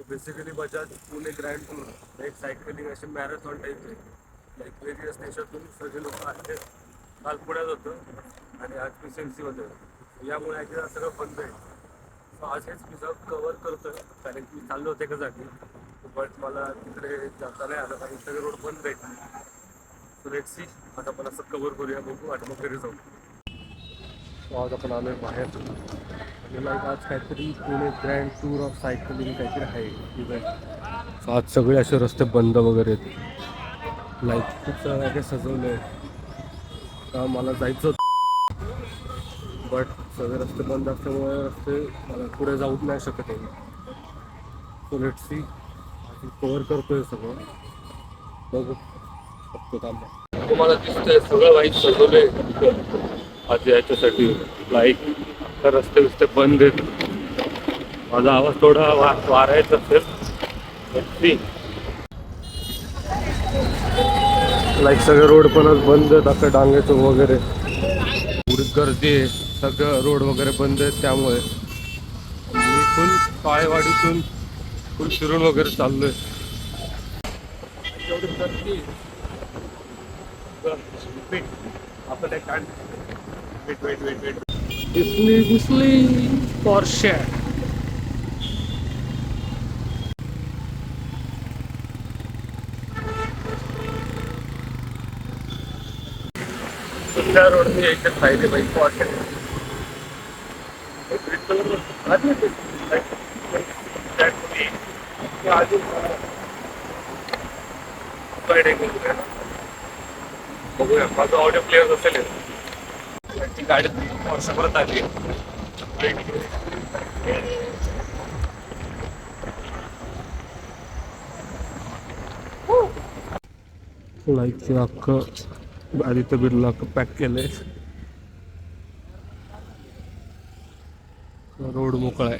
Basically Bajaj Pune grand tour एक cycling असे marathon type आहे. लाईक वेगवेगळ्या देशातून सगळे लोक आले. काल पुण्यात होतं आणि आज PCMC होतं. यामुळे आज सगळं बंद आहे. सो आज हेच मी सगळं कवर करतोय कारण की मी चाललो होते एका जागी, बट मला तिकडे जाता नाही आलं कारण सगळे रोड बंद आहेत. सो लेट्स सी आता आपण असं कवर करूया, बघू आणि मग घरी जाऊ. आज आपण आलोय बाहेर आणि लाईक आज काहीतरी Pune grand tour of cycling काहीतरी आहे इव्हेंट. सो आज सगळे असे रस्ते बंद वगैरे आहेत. लाईक खूप सगळं काही सजवलं आहे. मला जायचं होतं बट सगळे रस्ते बंद असल्यामुळे रस्ते मला पुढे जाऊच नाही शकत आहे. सो लेट्स सी कवर करतोय सगळं, बघू फक्त काम. तुम्हाला दिसतंय सगळं वाईट सजवलंय आज याच्यासाठी. लाईक आता रस्ते बिस्ते बंद आहेत. माझा आवाज थोडा वारायचा असेल. लाईक सगळे रोड पण बंद आहेत आता, डांगेचं वगैरे पुढे गर्दी आहे. सगळं रोड वगैरे बंद आहेत त्यामुळे मी फुल पायवाडीतून फुल फिरून वगैरे चाललोय. आपण एक वेट दिसली पॉर्शे. त्या रोडने यायचे फायदे बाई पॉर्शे. बघूया माझा ऑडिओ क्लिअर असेल. ती गाडी वर्षभरात आली. लाईक अख्खं आदित्य बिर्ला पॅक केलंय. रोड मोकळा आहे.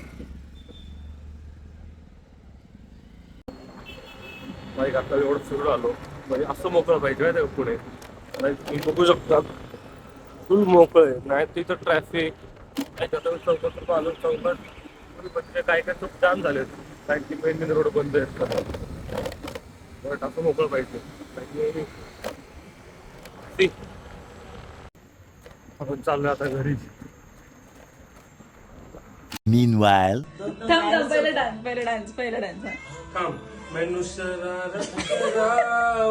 लाईक आता एवढं फिरून आलो म्हणजे असं मोकळं पाहिजे आहे पुढे. लाईक तुम्ही बघू शकता फुल मोकळं आहे. नाही तिथं ट्रॅफिक त्याच्यात चौकात आलो. चौकात म्हणजे काय काय खूप जाम झाले कारण की मेन रोड बंद आहेत. बट असं मोकळं पाहिजे. आपण चाललोय आता घरी. Meanwhile, पहिला डान्स काम मैनू शरारा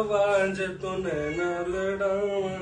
वांझ तो नैना लड़ावा.